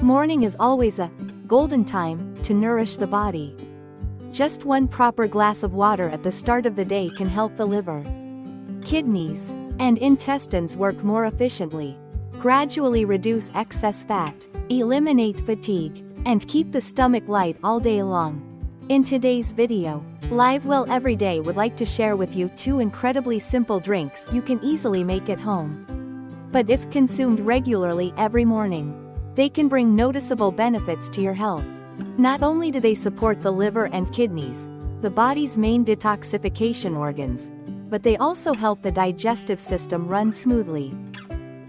Morning is always a golden time to nourish the body. Just one proper glass of water at the start of the day can help the liver, kidneys, and intestines work more efficiently, gradually reduce excess fat, eliminate fatigue, and keep the stomach light all day long. In today's video, Live Well Everyday would like to share with you 2 incredibly simple drinks you can easily make at home. But if consumed regularly every morning, they can bring noticeable benefits to your health. Not only do they support the liver and kidneys, the body's main detoxification organs, but they also help the digestive system run smoothly,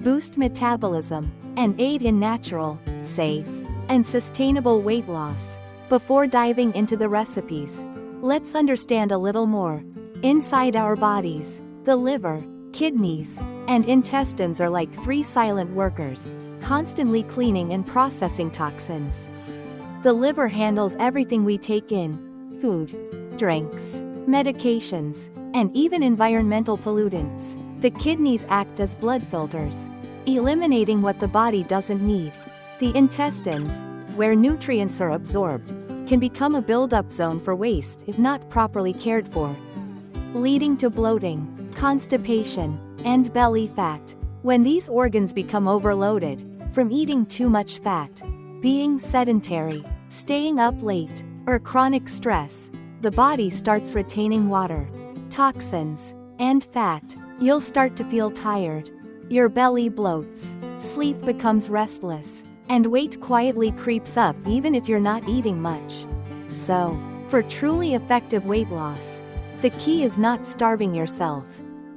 boost metabolism, and aid in natural, safe, and sustainable weight loss. Before diving into the recipes, let's understand a little more. Inside our bodies, the liver, kidneys, and intestines are like 3 silent workers, constantly cleaning and processing toxins. The liver handles everything we take in: food, drinks, medications, and even environmental pollutants. The kidneys act as blood filters, eliminating what the body doesn't need. The intestines, where nutrients are absorbed, can become a build-up zone for waste if not properly cared for, leading to bloating, constipation, and belly fat. When these organs become overloaded from eating too much fat, being sedentary, staying up late, or chronic stress, the body starts retaining water, toxins, and fat. You'll start to feel tired, your belly bloats, sleep becomes restless, and weight quietly creeps up even if you're not eating much. So, for truly effective weight loss, the key is not starving yourself,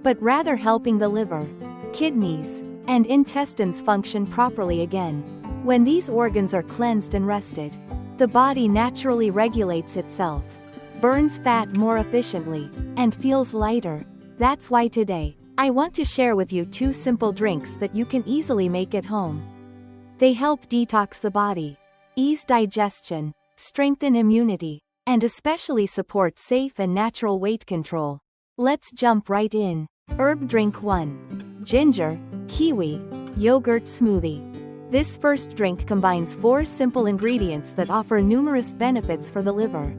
but rather helping the liver, kidneys, and intestines function properly again. When these organs are cleansed and rested, the body naturally regulates itself, burns fat more efficiently, and feels lighter. That's why today, I want to share with you 2 simple drinks that you can easily make at home. They help detox the body, ease digestion, strengthen immunity, and especially support safe and natural weight control. Let's jump right in. Herb drink 1. Ginger, kiwi, yogurt smoothie. This first drink combines 4 simple ingredients that offer numerous benefits for the liver,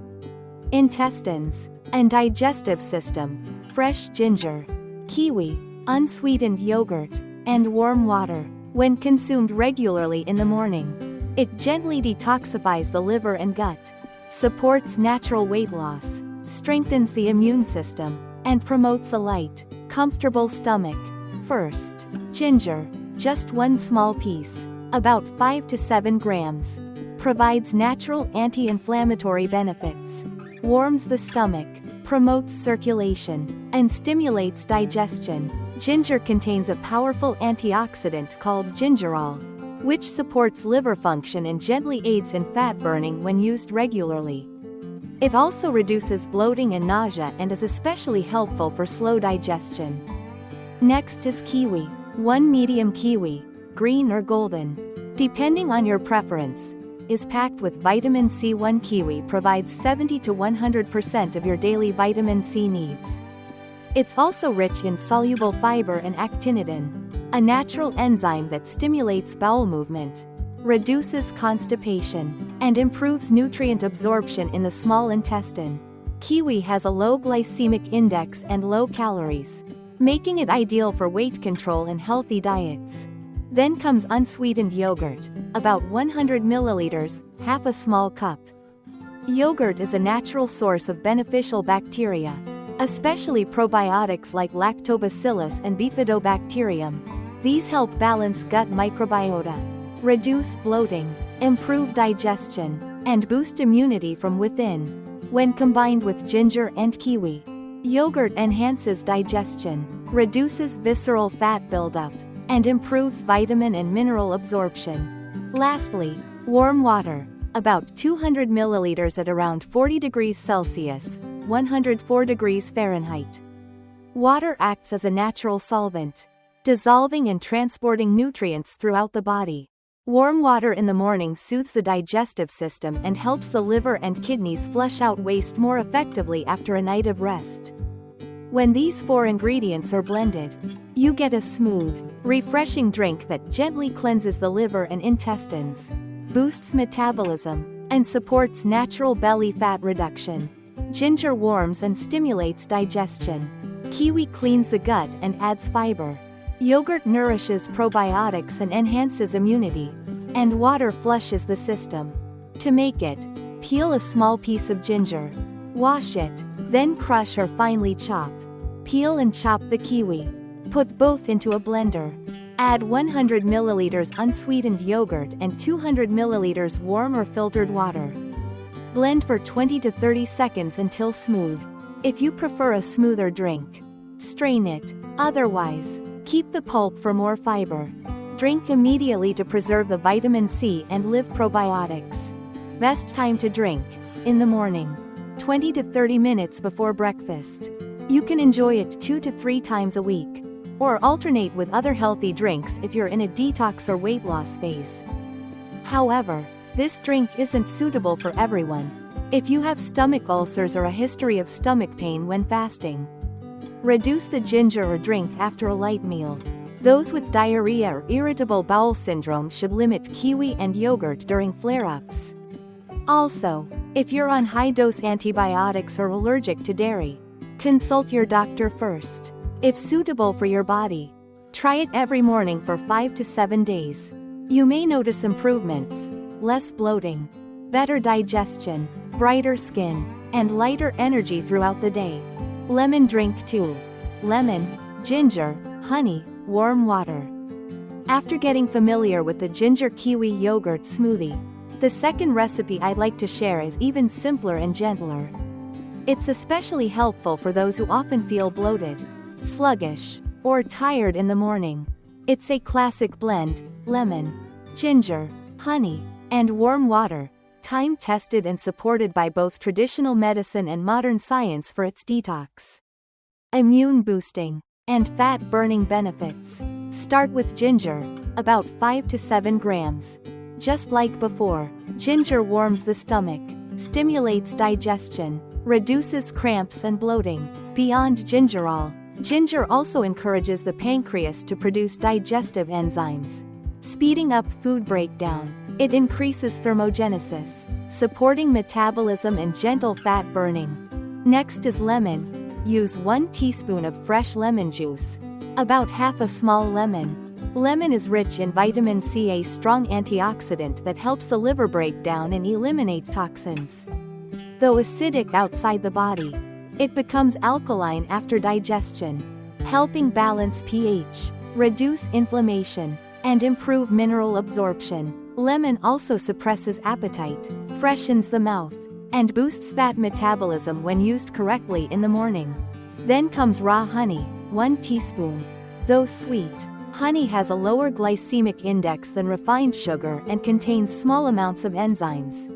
intestines, and digestive system: fresh ginger, kiwi, unsweetened yogurt, and warm water. When consumed regularly in the morning, it gently detoxifies the liver and gut, supports natural weight loss, strengthens the immune system, and promotes a light, comfortable stomach. First, ginger, just 1 small piece, about 5 to 7 grams, provides natural anti-inflammatory benefits, warms the stomach, promotes circulation, and stimulates digestion. Ginger contains a powerful antioxidant called gingerol, which supports liver function and gently aids in fat burning when used regularly. It also reduces bloating and nausea and is especially helpful for slow digestion. Next is kiwi. 1 medium kiwi, green or golden, depending on your preference, is packed with vitamin C. 1 kiwi provides 70 to 100% of your daily vitamin C needs. It's also rich in soluble fiber and actinidin, a natural enzyme that stimulates bowel movement, reduces constipation, and improves nutrient absorption in the small intestine. Kiwi has a low glycemic index and low calories, making it ideal for weight control and healthy diets. Then comes unsweetened yogurt, about 100 milliliters, half a small cup. Yogurt is a natural source of beneficial bacteria, especially probiotics like lactobacillus and bifidobacterium. These help balance gut microbiota, reduce bloating, improve digestion, and boost immunity from within. When combined with ginger and kiwi, yogurt enhances digestion, reduces visceral fat buildup, and improves vitamin and mineral absorption. Lastly, warm water, about 200 milliliters at around 40 degrees Celsius, 104 degrees Fahrenheit. Water acts as a natural solvent, dissolving and transporting nutrients throughout the body. Warm water in the morning soothes the digestive system and helps the liver and kidneys flush out waste more effectively after a night of rest. When these 4 ingredients are blended, you get a smooth, refreshing drink that gently cleanses the liver and intestines. boosts metabolism, and supports natural belly fat reduction. Ginger warms and stimulates digestion. Kiwi cleans the gut and adds fiber. Yogurt nourishes probiotics and enhances immunity. And water flushes the system. To make it, peel a small piece of ginger. Wash it, then crush or finely chop. Peel and chop the kiwi. Put both into a blender. Add 100 ml unsweetened yogurt and 200 ml warm or filtered water. Blend for 20 to 30 seconds until smooth. If you prefer a smoother drink, strain it. Otherwise, keep the pulp for more fiber. Drink immediately to preserve the vitamin C and live probiotics. Best time to drink: in the morning, 20 to 30 minutes before breakfast. You can enjoy it 2 to 3 times a week, or alternate with other healthy drinks if you're in a detox or weight loss phase. However, this drink isn't suitable for everyone. If you have stomach ulcers or a history of stomach pain when fasting, reduce the ginger or drink after a light meal. Those with diarrhea or irritable bowel syndrome should limit kiwi and yogurt during flare-ups. Also, if you're on high-dose antibiotics or allergic to dairy, consult your doctor first. If suitable for your body, try it every morning for 5 to 7 days. You may notice improvements: less bloating, better digestion, brighter skin, and lighter energy throughout the day. Lemon drink 2. Lemon, ginger, honey, warm water. After getting familiar with the ginger kiwi yogurt smoothie, the second recipe I'd like to share is even simpler and gentler. It's especially helpful for those who often feel bloated, sluggish, or tired in the morning. It's a classic blend: lemon, ginger, honey, and warm water, time-tested and supported by both traditional medicine and modern science for its detox, immune boosting, and fat-burning benefits. Start with ginger, about 5 to 7 grams. Just like before, ginger warms the stomach, stimulates digestion, reduces cramps and bloating. Beyond gingerol, ginger also encourages the pancreas to produce digestive enzymes, speeding up food breakdown. It increases thermogenesis, supporting metabolism and gentle fat burning. Next is lemon. Use 1 teaspoon of fresh lemon juice, about half a small lemon. Lemon is rich in vitamin C, a strong antioxidant that helps the liver break down and eliminate toxins. Though acidic outside the body, it becomes alkaline after digestion, helping balance pH, reduce inflammation, and improve mineral absorption. Lemon also suppresses appetite, freshens the mouth, and boosts fat metabolism when used correctly in the morning. Then comes raw honey, 1 teaspoon. Though sweet, honey has a lower glycemic index than refined sugar and contains small amounts of enzymes,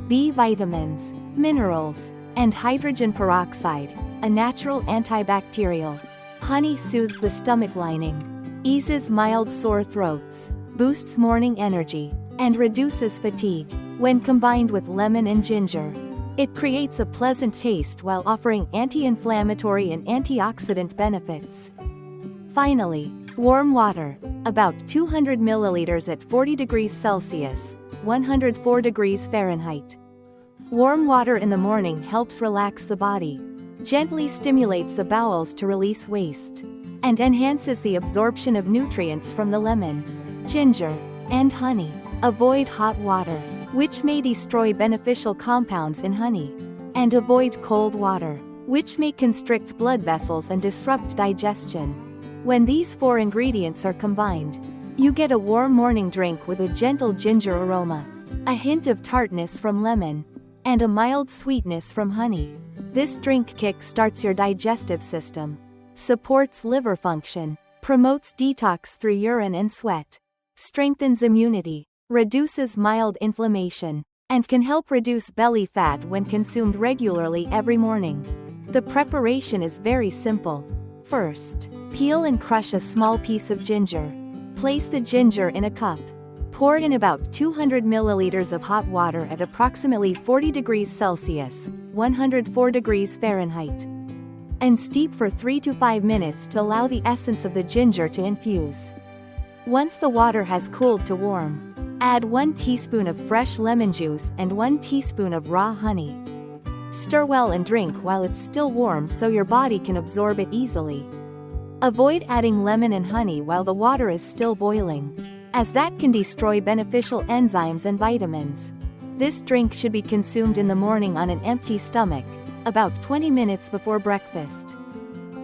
B vitamins, minerals, and hydrogen peroxide, a natural antibacterial. Honey soothes the stomach lining, eases mild sore throats, boosts morning energy, and reduces fatigue. When combined with lemon and ginger, it creates a pleasant taste while offering anti-inflammatory and antioxidant benefits. Finally, warm water, about 200 milliliters at 40 degrees Celsius, 104 degrees Fahrenheit. Warm water in the morning helps relax the body, gently stimulates the bowels to release waste, and enhances the absorption of nutrients from the lemon, ginger, and honey. Avoid hot water, which may destroy beneficial compounds in honey. And avoid cold water, which may constrict blood vessels and disrupt digestion. When these 4 ingredients are combined, you get a warm morning drink with a gentle ginger aroma, a hint of tartness from lemon, and a mild sweetness from honey. This drink kick-starts your digestive system, supports liver function, promotes detox through urine and sweat, strengthens immunity, reduces mild inflammation, and can help reduce belly fat when consumed regularly every morning. The preparation is very simple. First, peel and crush a small piece of ginger. Place the ginger in a cup. Pour in about 200 milliliters of hot water at approximately 40 degrees Celsius, 104 degrees Fahrenheit. And steep for 3 to 5 minutes to allow the essence of the ginger to infuse. Once the water has cooled to warm, Add 1 teaspoon of fresh lemon juice and 1 teaspoon of raw honey. Stir well and drink while it's still warm so your body can absorb it easily. Avoid adding lemon and honey while the water is still boiling, as that can destroy beneficial enzymes and vitamins. This drink should be consumed in the morning on an empty stomach, about 20 minutes before breakfast.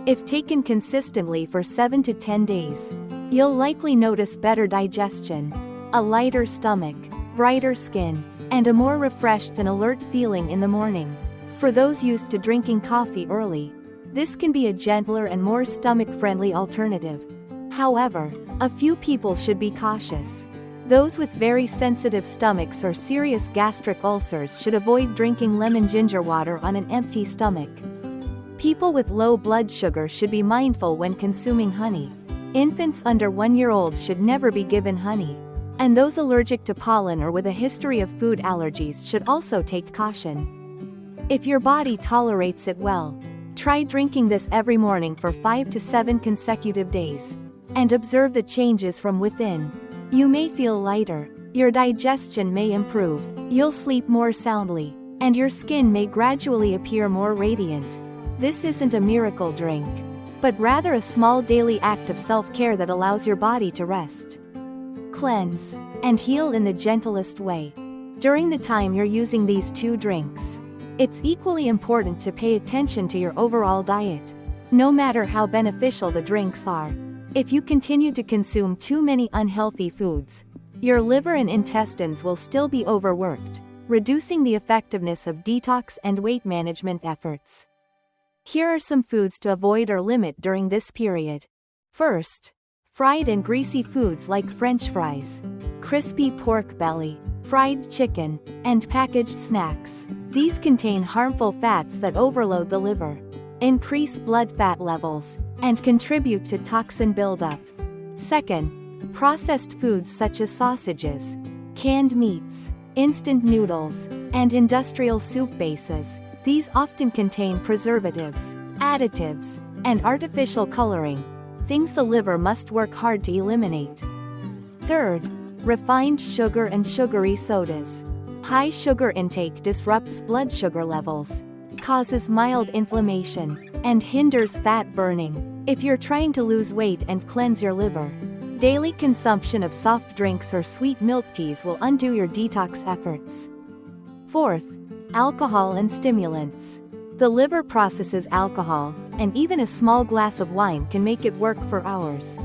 If taken consistently for 7 to 10 days, you'll likely notice better digestion, a lighter stomach, brighter skin, and a more refreshed and alert feeling in the morning. For those used to drinking coffee early, this can be a gentler and more stomach-friendly alternative. However, a few people should be cautious. Those with very sensitive stomachs or serious gastric ulcers should avoid drinking lemon ginger water on an empty stomach. People with low blood sugar should be mindful when consuming honey. Infants under 1 year old should never be given honey. And those allergic to pollen or with a history of food allergies should also take caution. If your body tolerates it well, try drinking this every morning for 5 to 7 consecutive days. And observe the changes from within. You may feel lighter, your digestion may improve, you'll sleep more soundly, and your skin may gradually appear more radiant. This isn't a miracle drink, but rather a small daily act of self-care that allows your body to rest, cleanse, and heal in the gentlest way. During the time you're using these 2 drinks, it's equally important to pay attention to your overall diet. No matter how beneficial the drinks are, if you continue to consume too many unhealthy foods, your liver and intestines will still be overworked, reducing the effectiveness of detox and weight management efforts. Here are some foods to avoid or limit during this period. First, fried and greasy foods like French fries, crispy pork belly, fried chicken, and packaged snacks. These contain harmful fats that overload the liver, increase blood fat levels, and contribute to toxin buildup. Second, processed foods such as sausages, canned meats, instant noodles, and industrial soup bases. These often contain preservatives, additives, and artificial coloring, things the liver must work hard to eliminate. Third, refined sugar and sugary sodas. High sugar intake disrupts blood sugar levels, causes mild inflammation, and hinders fat burning. If you're trying to lose weight and cleanse your liver, daily consumption of soft drinks or sweet milk teas will undo your detox efforts. Fourth, alcohol and stimulants. The liver processes alcohol, and even a small glass of wine can make it work for hours.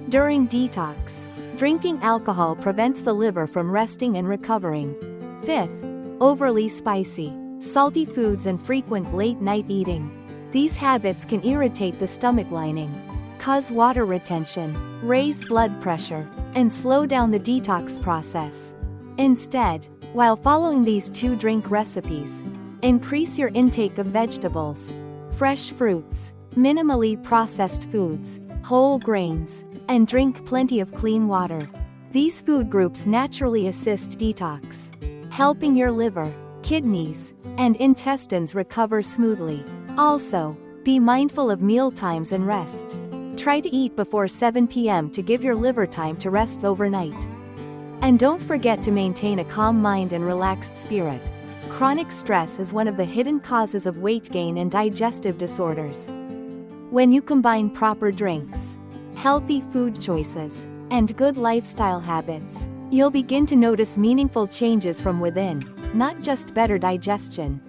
During detox, drinking alcohol prevents the liver from resting and recovering. Fifth, overly spicy, salty foods and frequent late-night eating. These habits can irritate the stomach lining, cause water retention, raise blood pressure, and slow down the detox process. Instead, while following these 2 drink recipes, increase your intake of vegetables, fresh fruits, minimally processed foods, whole grains, and drink plenty of clean water. These food groups naturally assist detox, helping your liver, kidneys, and intestines recover smoothly. Also, be mindful of meal times and rest. Try to eat before 7 p.m. to give your liver time to rest overnight. And don't forget to maintain a calm mind and relaxed spirit. Chronic stress is one of the hidden causes of weight gain and digestive disorders. When you combine proper drinks, healthy food choices, and good lifestyle habits, you'll begin to notice meaningful changes from within, not just better digestion,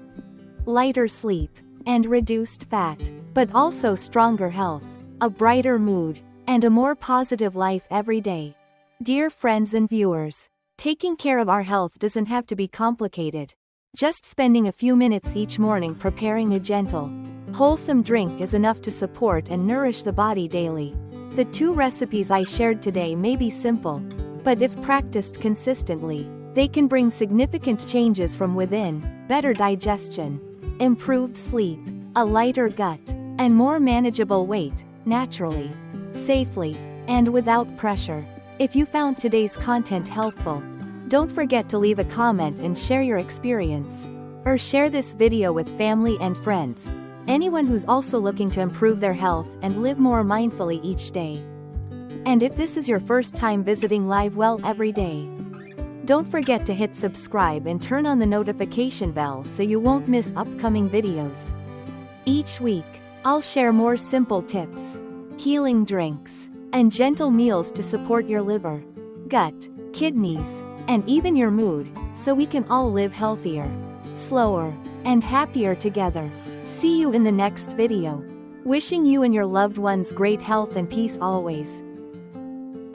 lighter sleep, and reduced fat, but also stronger health, a brighter mood, and a more positive life every day. Dear friends and viewers, taking care of our health doesn't have to be complicated. Just spending a few minutes each morning preparing a gentle, wholesome drink is enough to support and nourish the body daily. The 2 recipes I shared today may be simple, but if practiced consistently, they can bring significant changes from within: better digestion, improved sleep, a lighter gut, and more manageable weight, naturally, safely, and without pressure. If you found today's content helpful, don't forget to leave a comment and share your experience. Or share this video with family and friends, anyone who's also looking to improve their health and live more mindfully each day. And if this is your first time visiting Live Well Every Day, Don't forget to hit subscribe and turn on the notification bell so you won't miss upcoming videos. Each week, I'll share more simple tips, healing drinks, and gentle meals to support your liver, gut, kidneys, and even your mood, so we can all live healthier, slower, and happier together. See you in the next video. Wishing you and your loved ones great health and peace always.